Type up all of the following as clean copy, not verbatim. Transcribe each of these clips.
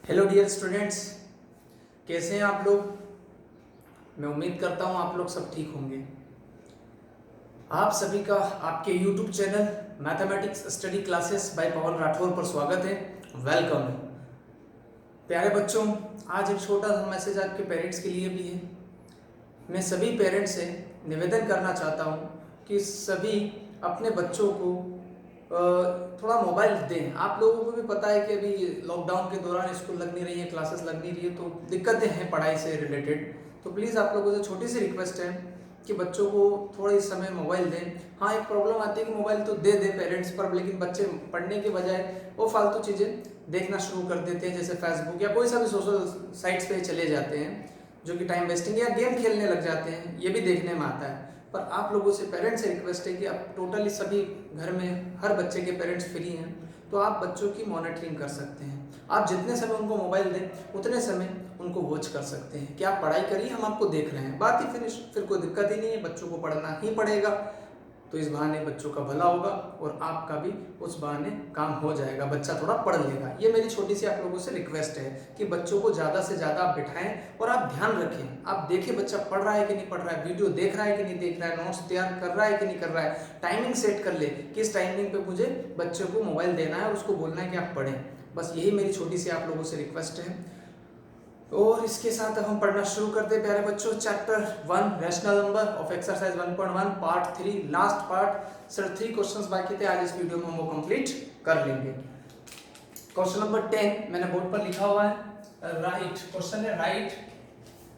Hello dear students, कैसे हैं आप लोग। मैं उम्मीद करता हूं आप लोग सब ठीक होंगे। आप सभी का आपके YouTube channel mathematics study classes by Pawan Rathore पर स्वागत है। वेलकम है प्यारे बच्चों। आज एक छोटा सा मैसेज आपके पेरेंट्स के लिए भी है। मैं सभी पेरेंट्स से निवेदन करना चाहता हूं कि सभी अपने बच्चों को थोड़ा मोबाइल दें। आप लोगों को भी पता है कि अभी लॉकडाउन के दौरान स्कूल लग नहीं रही है, क्लासेस लग नहीं रही है, तो दिक्कतें हैं पढ़ाई से रिलेटेड। तो प्लीज़ आप लोगों से छोटी सी रिक्वेस्ट है कि बच्चों को थोड़ा इस समय मोबाइल दें। हाँ, एक प्रॉब्लम आती है कि मोबाइल तो दे दें पेरेंट्स पर, लेकिन बच्चे पढ़ने के बजाय वो फालतू चीज़ें देखना शुरू कर देते हैं, जैसे फेसबुक या कोई सा भी सोशल साइट्स पे चले जाते हैं, जो कि टाइम वेस्टिंग, या गेम खेलने लग जाते हैं। ये भी देखने में आता है। पर आप लोगों से पेरेंट्स से रिक्वेस्ट है कि आप टोटली सभी घर में हर बच्चे के पेरेंट्स फ्री हैं, तो आप बच्चों की मॉनिटरिंग कर सकते हैं। आप जितने समय उनको मोबाइल दें उतने समय उनको वॉच कर सकते हैं कि आप पढ़ाई करिए, हम आपको देख रहे हैं, बात ही फिनिश। फिर कोई दिक्कत ही नहीं है, बच्चों को पढ़ना ही पड़ेगा। तो इस बहाने बच्चों का भला होगा और आपका भी उस बहाने काम हो जाएगा, बच्चा थोड़ा पढ़ लेगा। ये मेरी छोटी सी आप लोगों से रिक्वेस्ट है कि बच्चों को ज़्यादा से ज़्यादा आप बिठाएं और आप ध्यान रखें। आप देखें बच्चा पढ़ रहा है कि नहीं पढ़ रहा है, वीडियो देख रहा है कि नहीं देख रहा है, नोट्स तैयार कर रहा है कि नहीं कर रहा है। टाइमिंग सेट कर ले, किस टाइमिंग पे मुझे बच्चे को मोबाइल देना है और उसको बोलना है कि आप पढ़ें। बस यही मेरी छोटी सी आप लोगों से रिक्वेस्ट है। और इसके साथ अब हम पढ़ना शुरू करते हैं प्यारे बच्चों। Chapter 1 rational number of exercise 1.1 part 3 last part. Sir 3 questions बाकी थे, आज इस वीडियो में हम वो कंप्लीट कर लेंगे। क्वेश्चन नंबर 10 मैंने बोर्ड पर लिखा हुआ है। राइट क्वेश्चन है, राइट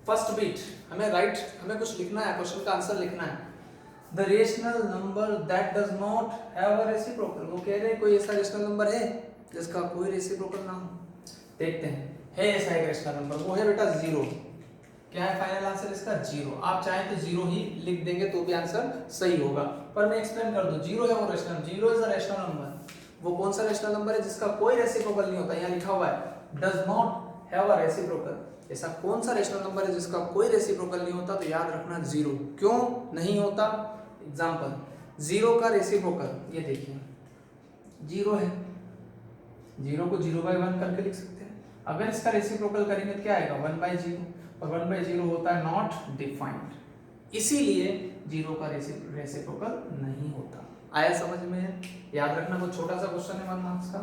फर्स्ट बीट। हमें कुछ लिखना है, क्वेश्चन का आंसर लिखना है। The rational number that does not have a reciprocal. वो कह रहे हैं कोई ऐसा रेशनल नंबर है जिसका कोई रेसिप्रोकल ना हो। देखते हैं, है ऐसा एक रेशनल नंबर, वो है बेटा 0। क्या है फाइनल आंसर इसका? 0। आप चाहें तो 0 ही लिख देंगे तो भी आंसर सही होगा, पर मैं एक्सप्लेन कर दूं। 0 है वो rational, 0 is a rational number. वो कौन सा रेशनल नंबर है जिसका कोई रेसिप्रोकल नहीं होता? यहाँ लिखा हुआ है does not have a reciprocal. ऐसा कौन सा रेशनल नंबर है जिसका कोई रेसिप्रोकल नहीं होता? तो याद रखना 0 क्यों नहीं होता। एग्जांपल 0 का रेसिप्रोकल, ये देखिए 0 है, 0 को 0/1 करके लिख सकते हैं। अगर इसका रेसिप्रोकल करेंगे तो क्या आएगा? 1/0, और 1/0 होता है नॉट डिफाइंड, इसीलिए 0 का रेसिप्रोकल नहीं होता। आया समझ में? याद रखना, कुछ छोटा सा क्वेश्चन है 1 मार्क्स का,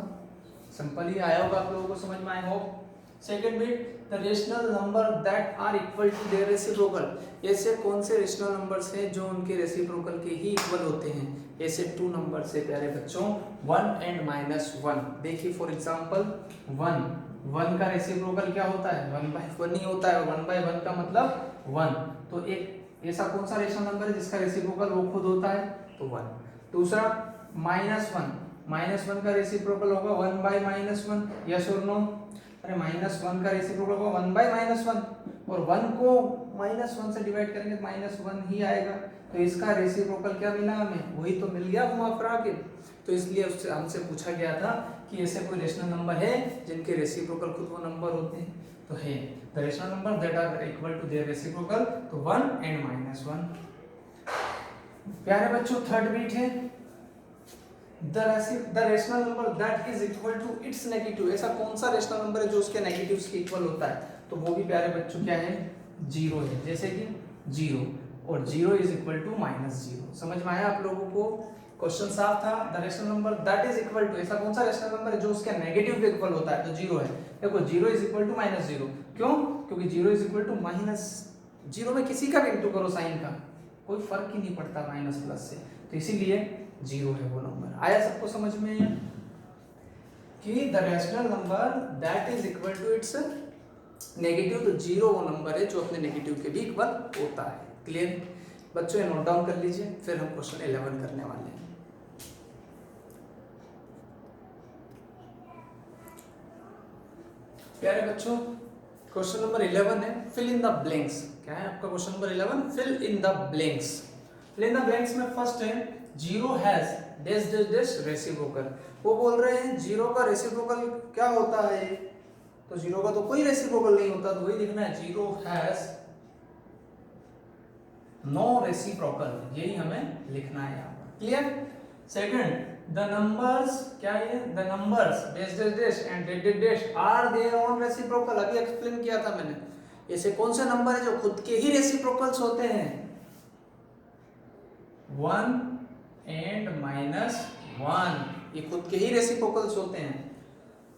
सिंपल ही आया होगा आप लोगों को समझ में, I hope. Second bit, the rational number that are equal to their reciprocal. ऐसे कौन से रेशनल नंबर्स हैं जो उनके रेसिप्रोकल के ही इक्वल होते हैं? ऐसे 2 नंबर से प्यारे बच्चों, 1 एंड -1। देखिए फॉर एग्जांपल 1 का रेसिप्रोकल क्या होता है? 1/1 ही होता है। 1/1 का मतलब 1। तो एक ऐसा कौन सा रेशनल नंबर है जिसका रेसिप्रोकल वो खुद होता है? तो 1। दूसरा -1 का रेसिप्रोकल होगा 1/-1, यस और नो? अरे -1 का रेसिप्रोकल होगा 1/-1, और 1 को -1 से डिवाइड करेंगे तो -1 ही आएगा। तो इसका रेसिप्रोकल क्या मिला हमें? वही तो मिल गया घुमा फिरा के। तो इसलिए उससे हमसे पूछा गया था कि ऐसे कोई रेशनल नंबर है जिनके रेसिप्रोकल खुद वो नंबर होते हैं? तो है the rational number that are equal to their reciprocal, तो 1 एंड -1। प्यारे बच्चों थर्ड बीट है, the rational number that is equal to its negative. ऐसा कौन सा रेशनल नंबर है जो उसके नेगेटिव्स के इक्वल होता है? तो वो भी प्यारे बच्चों क्या है? 0 है। जैसे कि 0 और 0 इज इक्वल टू -0। समझ में आया आप लोगों को? क्वेश्चन साफ था। The rational number that is equal to, ऐसा कौन सा रेशनल नंबर है जो उसके नेगेटिव के इक्वल होता है? तो 0 है। देखो 0 इज इक्वल टू -0, क्यों? क्योंकि 0 इज इक्वल टू -0 में किसी का भी इंटू करो साइन का, कोई फर्क ही नहीं पड़ता माइनस प्लस से, तो इसीलिए 0 है वो नंबर। आया सबको समझ में कि the rational number that is equal to its negative, तो 0 वो नंबर है जो अपने नेगेटिव के भी इक्वल होता है। क्लियर बच्चों? ये नोट डाउन कर लीजिए, फिर हम क्वेश्चन 11 करने वाले हैं। प्यारे बच्चों क्वेश्चन नंबर 11 है फिल इन द ब्लैंक्स। क्या है आपका question number 11? Fill in the blanks. Fill in the blanks में फर्स्ट है 0 has dash dash dash reciprocal. वो बोल रहे हैं 0 का रेसिप्रोकल क्या होता है? तो 0 का तो कोई रेसिप्रोकल नहीं होता, तो वही लिखना है 0 हैज नो रेसिप्रोकल, यही हमें लिखना है यहाँ पर। क्लियर? सेकंड, द नंबर्स क्या है, the numbers dash dash dash and dash dash dash are their own reciprocal. अभी एक्सप्लेन किया था मैंने, ऐसे कौन से नंबर है जो खुद के ही रेसिप्रोकल्स होते हैं, 1 एंड -1, ये खुद के ही रेसिप्रोकल्स होते हैं।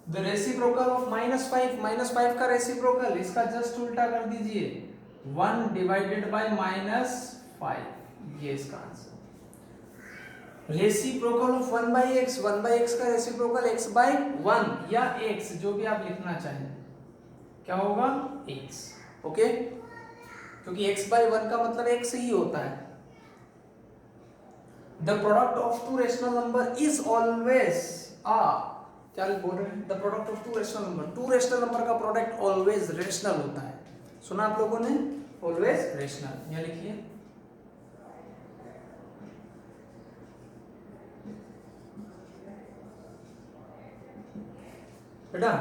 द रेसिप्रोकल ऑफ -5, -5 का रेसिप्रोकल, इसका जस्ट उल्टा कर दीजिए, 1 डिवाइडेड बाय -5, ये इसका answer. Reciprocal of 1/x, 1/x का रेसिप्रोकल x/1 या x, जो भी आप लिखना चाहें, क्या होगा, x। ओके, क्योंकि x/1 का मतलब x ही होता है। The product of two rational number is always आ, क्या बोल रहे हैं, the product of two rational number, two rational number का प्रोडक्ट ऑलवेज रेशनल होता है। सुना आप लोगों ने, ऑलवेज रेशनल, यह लिखिए। बेटा,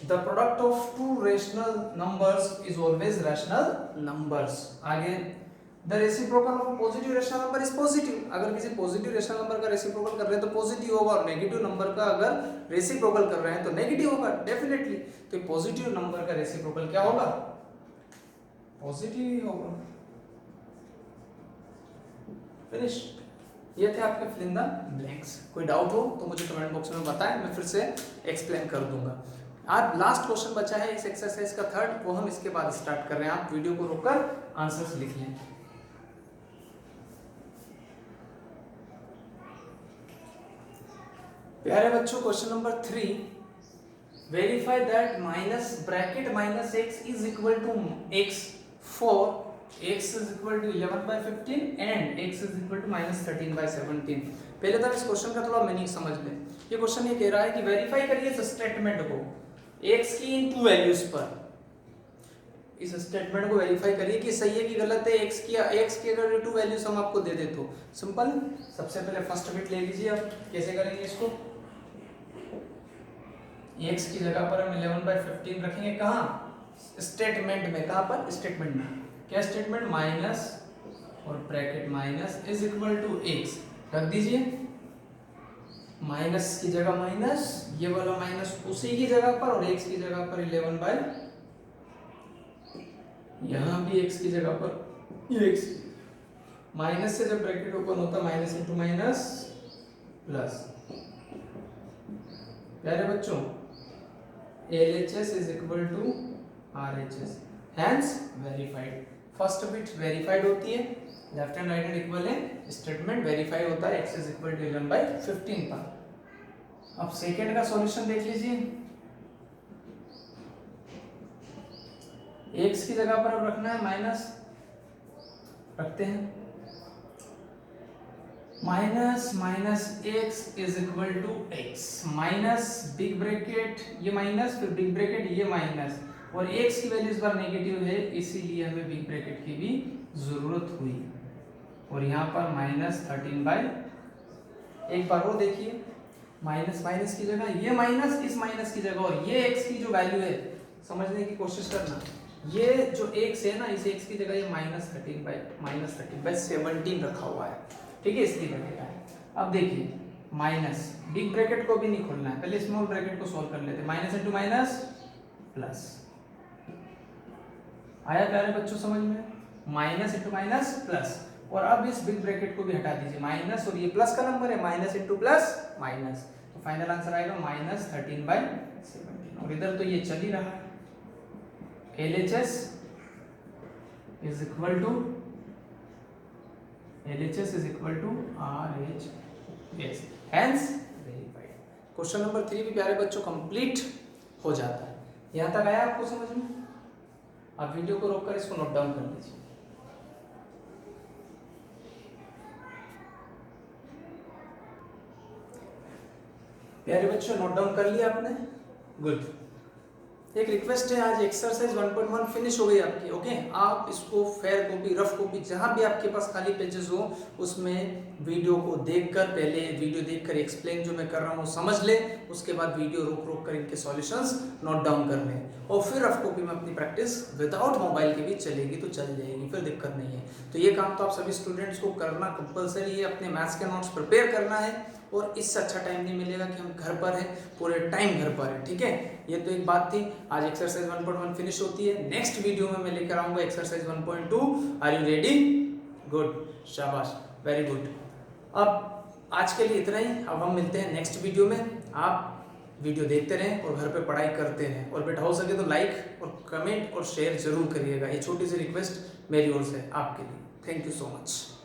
the product of two rational numbers is always rational numbers. आगे, the reciprocal of positive rational number is positive. अगर किसी पॉजिटिव रेशनल नंबर का रेसिप्रोकल कर रहे हैं तो पॉजिटिव होगा, और नेगेटिव नंबर का अगर रेसिप्रोकल कर रहे हैं तो नेगेटिव होगा डेफिनेटली। तो पॉजिटिव नंबर का रेसिप्रोकल क्या होगा, पॉजिटिव ही होगा। फिनिश। ये थे आपके फिल इन द ब्लैंक्स। कोई डाउट हो तो मुझे कमेंट बॉक्स में बताएं, मैं फिर से एक्सप्लेन कर दूंगा। आज लास्ट क्वेश्चन बचा है इस एक्सरसाइज का, थर्ड, वो हम इसके बाद स्टार्ट कर रहे हैं। आप वीडियो को रोककर आंसर्स लिख लें। प्यारे बच्चों, question number 3, verify that minus bracket -x is equal to x for x is equal to 11/15 and x is equal to -13/17। पहले तो इस क्वेश्चन का थोड़ा मीनिंग समझ लें। ये क्वेश्चन ये कह रहा है कि वेरीफाई करिए इस स्टेटमेंट को x की इन टू वैल्यूज पर। इस स्टेटमेंट को वेरीफाई करिए कि सही है कि गलत है। x की अगर टू वैल्यूज हम आपको दे दे तो सिंपल, सबसे पहले फर्स्ट बिट ले लीजिए। अब कैसे करेंगे इसको, x की जगह पर हम 11/15 रखेंगे, कहाँ, स्टेटमेंट में। कहाँ पर, स्टेटमेंट में। क्या स्टेटमेंट, माइनस और bracket minus is equal to x रख दीजिए। माइनस की जगह माइनस, ये वाला माइनस उसी की जगह पर, और x की जगह पर 11/, यहां भी x की जगह पर ये x। माइनस से जब ब्रैकेट ओपन होता है, माइनस इंटू माइनस प्लस। प्यारे बच्चों, LHS is equal to RHS, hence verified. First bit verified होती है, left hand right hand equal है, स्टेटमेंट वेरीफाई होता है x इज इक्वल टू 11/15 पर। अब सेकंड का सॉल्यूशन देख लीजिए। x की जगह पर अब रखना है माइनस, रखते हैं, minus minus x is equal to x, minus big bracket ये माइनस, फिर बिग ब्रैकेट ये माइनस, और x की वैल्यू इस बार नेगेटिव है, इसीलिए हमें बिग ब्रैकेट की भी जरूरत हुई। और यहाँ पर -13/, एक बार वो देखिए, माइनस माइनस की जगह ये माइनस, इस माइनस की जगह, और ये x की जो वैल्यू है समझने की कोशिश करना, ये जो x है ना, इस x की जगह ये -13/17 रखा हुआ है, ठीक है, इसलिए रखेगा। अब देखिए, माइनस बिग ब्रैकेट को भी नहीं खोलना है, पहले स्मॉल ब्रैकेट को सॉल्व कर लेते हैं। माइनस इंटू माइनस प्लस, आया प्यारे बच्चों समझ में, माइनस इंटू माइनस प्लस। और अब इस बिग ब्रैकेट को भी हटा दीजिए, माइनस और ये प्लस का नंबर है, माइनस इंटू प्लस माइनस, तो फाइनल आंसर आएगा -13/17। और इधर तो ये चल ही रहा है, LHS is equal to RHS, hence verified. Question number 3 भी प्यारे बच्चों कंप्लीट हो जाता है। यहाँ तक आया आपको समझ में? आप वीडियो को रोककर इसको नोट डाउन कर लीजिए। प्यारे बच्चों, नोट डाउन कर लिया आपने? गुड। एक रिक्वेस्ट है, आज एक्सरसाइज 1.1 फिनिश हो गई आपकी। ओके, आप इसको फेयर कॉपी, रफ कॉपी, जहां भी आपके पास खाली पेजेस हो, उसमें वीडियो को देखकर, पहले वीडियो देखकर एक्सप्लेन जो मैं कर रहा हूँ समझ लें, उसके बाद वीडियो रोक रोक कर इनके सॉल्यूशंस नोट डाउन कर लें, और फिर रफ कॉपी में अपनी प्रैक्टिस विदाउट मोबाइल के भी चलेगी तो चल जाएगी, फिर दिक्कत नहीं है। तो ये काम तो आप सभी स्टूडेंट्स को करना कंपलसरी है, अपने मैथ्स के नोट्स प्रिपेयर करना है, और इससे अच्छा टाइम नहीं मिलेगा कि हम घर पर हैं, पूरे टाइम घर पर हैं, ठीक है। ये तो एक बात थी। आज एक्सरसाइज 1.1 फिनिश होती है। नेक्स्ट वीडियो में मैं लेकर आऊंगा exercise 1.2। Are you ready? Good, शाबाश, वेरी गुड। अब आज के लिए इतना ही। अब हम मिलते हैं नेक्स्ट वीडियो में। आप वीडियो देखते रहें और घर पे पढ़ाई करते रहें, और बेटा हो सके तो लाइक और कमेंट और शेयर जरूर करिएगा। ये छोटी सी रिक्वेस्ट मेरी ओर से आपके लिए। Thank you so much.